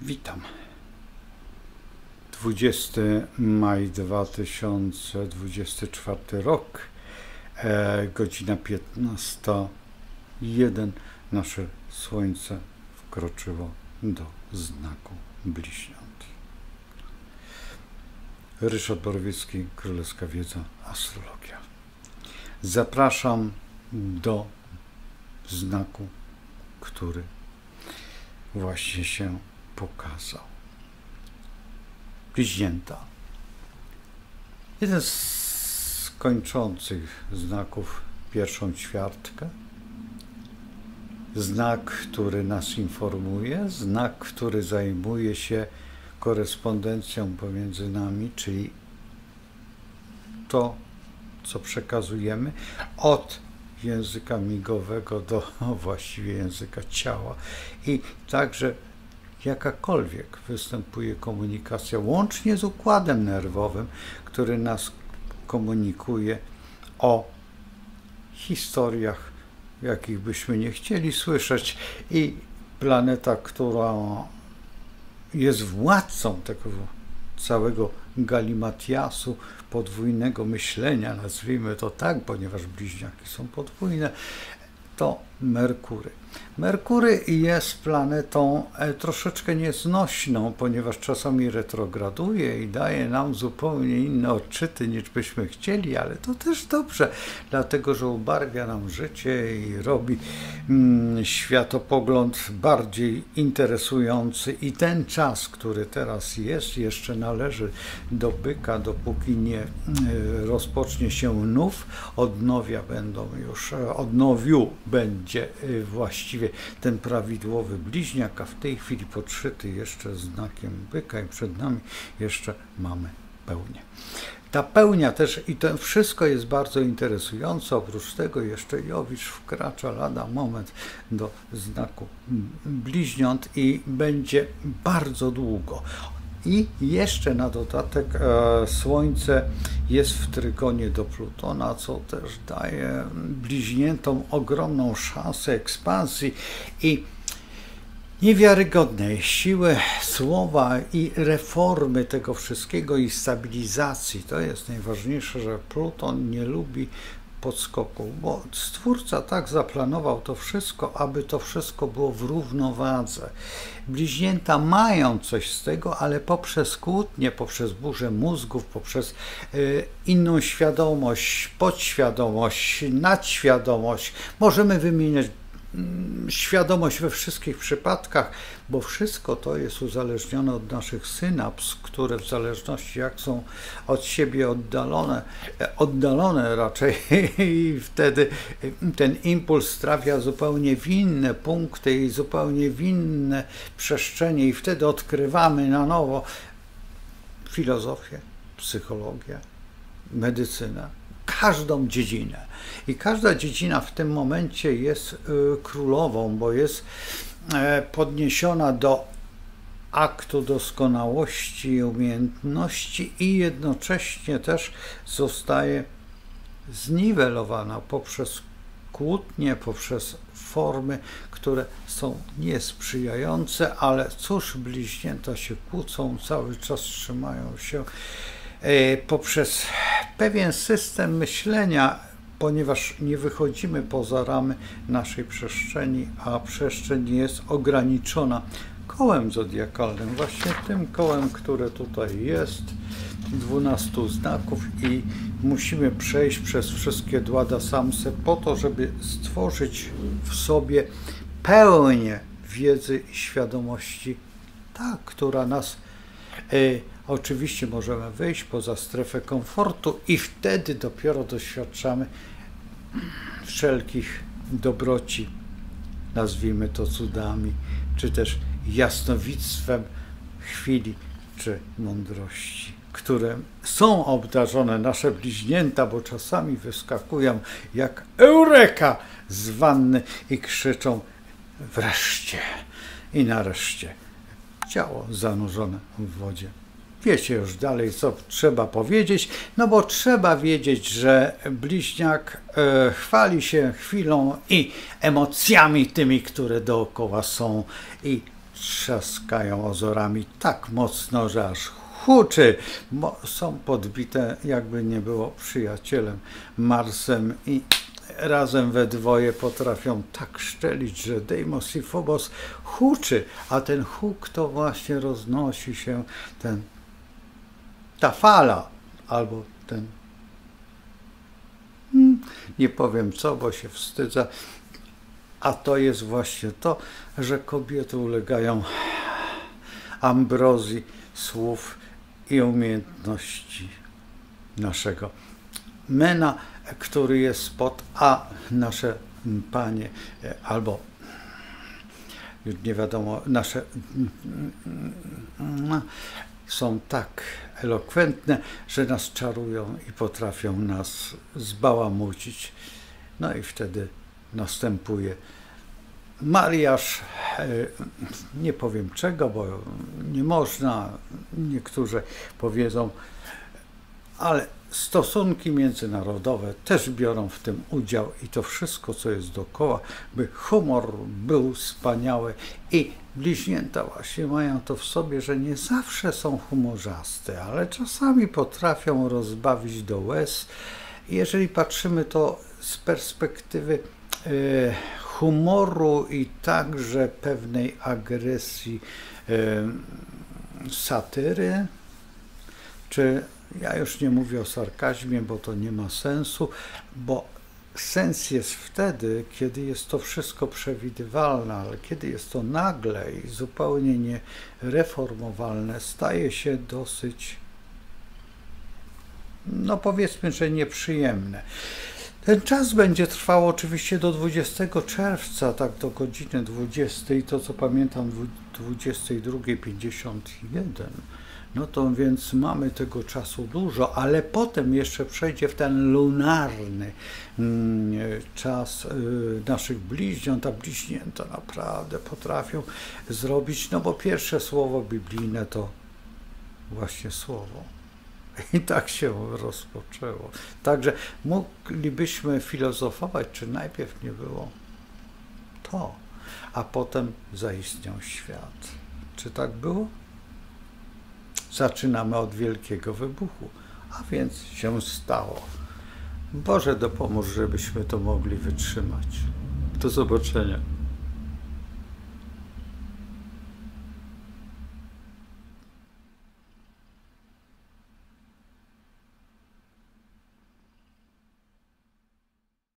Witam. 20 maj 2024 rok, godzina 15:01. Nasze Słońce wkroczyło do znaku Bliźniąt. Ryszard Borowiecki, Królewska Wiedza, Astrologia. Zapraszam do znaku, który właśnie się pokazał. Bliźnięta. Jeden z kończących znaków pierwszą ćwiartkę. Znak, który nas informuje, znak, który zajmuje się korespondencją pomiędzy nami, czyli to, co przekazujemy od języka migowego do właściwie języka ciała i także jakakolwiek występuje komunikacja, łącznie z układem nerwowym, który nas komunikuje o historiach, jakich byśmy nie chcieli słyszeć, i planeta, która jest władcą tego całego galimatiasu, podwójnego myślenia, nazwijmy to tak, ponieważ bliźniaki są podwójne, to Merkury. Merkury jest planetą troszeczkę nieznośną, ponieważ czasami retrograduje i daje nam zupełnie inne odczyty, niż byśmy chcieli, ale to też dobrze, dlatego że ubarwia nam życie i robi światopogląd bardziej interesujący. I ten czas, który teraz jest, jeszcze należy do byka, dopóki nie rozpocznie się nów, odnowiu będzie właściwie ten prawidłowy bliźniak, a w tej chwili podszyty jeszcze znakiem byka i przed nami jeszcze mamy pełnię. Ta pełnia też, i to wszystko jest bardzo interesujące, oprócz tego jeszcze Jowicz wkracza lada moment do znaku bliźniąt i będzie bardzo długo. I jeszcze na dodatek Słońce jest w trygonie do Plutona, co też daje bliźniętom ogromną szansę ekspansji i niewiarygodnej siły słowa i reformy tego wszystkiego i stabilizacji. To jest najważniejsze, że Pluton nie lubi podskoków, bo Stwórca tak zaplanował to wszystko, aby to wszystko było w równowadze. Bliźnięta mają coś z tego, ale poprzez kłótnie, poprzez burzę mózgów, poprzez inną świadomość, podświadomość, nadświadomość. Możemy wymieniać świadomość we wszystkich przypadkach, bo wszystko to jest uzależnione od naszych synaps, które w zależności jak są od siebie oddalone raczej, i wtedy ten impuls trafia zupełnie w inne punkty i zupełnie w inne przestrzenie i wtedy odkrywamy na nowo filozofię, psychologię, medycynę, każdą dziedzinę. I każda dziedzina w tym momencie jest królową, bo jest podniesiona do aktu doskonałości i umiejętności i jednocześnie też zostaje zniwelowana poprzez kłótnie, poprzez formy, które są niesprzyjające, ale cóż, bliźnięta się kłócą, cały czas trzymają się poprzez pewien system myślenia, ponieważ nie wychodzimy poza ramy naszej przestrzeni, a przestrzeń jest ograniczona kołem zodiakalnym, właśnie tym kołem, które tutaj jest, 12 znaków, i musimy przejść przez wszystkie dwada samse po to, żeby stworzyć w sobie pełnię wiedzy i świadomości, ta, która nas oczywiście możemy wyjść poza strefę komfortu i wtedy dopiero doświadczamy wszelkich dobroci, nazwijmy to cudami, czy też jasnowictwem chwili, czy mądrości, które są obdarzone nasze bliźnięta, bo czasami wyskakują jak eureka z wanny i krzyczą wreszcie i nareszcie. Ciało zanurzone w wodzie. Wiecie już dalej, co trzeba powiedzieć, no bo trzeba wiedzieć, że bliźniak chwali się chwilą i emocjami tymi, które dookoła są, i trzaskają ozorami tak mocno, że aż huczy, bo są podbite, jakby nie było, przyjacielem Marsem i razem we dwoje potrafią tak szczelić, że Deimos i Phobos huczy, a ten huk to właśnie roznosi się ta fala, albo ten, nie powiem co, bo się wstydzę, a to jest właśnie to, że kobiety ulegają ambrozji słów i umiejętności naszego Mena, który jest spod, a nasze panie, albo już nie wiadomo, nasze są tak elokwentne, że nas czarują i potrafią nas zbałamucić. No i wtedy następuje mariaż, nie powiem czego, bo nie można, niektórzy powiedzą, ale stosunki międzynarodowe też biorą w tym udział i to wszystko, co jest dookoła, by humor był wspaniały i bliźnięta właśnie mają to w sobie, że nie zawsze są humorzaste, ale czasami potrafią rozbawić do łez. Jeżeli patrzymy to z perspektywy humoru i także pewnej agresji, satyry, czy ja już nie mówię o sarkazmie, bo to nie ma sensu, bo sens jest wtedy, kiedy jest to wszystko przewidywalne, ale kiedy jest to nagle i zupełnie niereformowalne, staje się dosyć, no powiedzmy, że nieprzyjemne. Ten czas będzie trwał oczywiście do 20 czerwca, tak do godziny 20, to co pamiętam 22:51. No to więc mamy tego czasu dużo, ale potem jeszcze przejdzie w ten lunarny czas naszych bliźniąt, a bliźnięta naprawdę potrafią zrobić, no bo pierwsze słowo biblijne to właśnie słowo. I tak się rozpoczęło. Także moglibyśmy filozofować, czy najpierw nie było to, a potem zaistniał świat. Czy tak było? Zaczynamy od wielkiego wybuchu, a więc się stało. Boże dopomóż, żebyśmy to mogli wytrzymać. Do zobaczenia.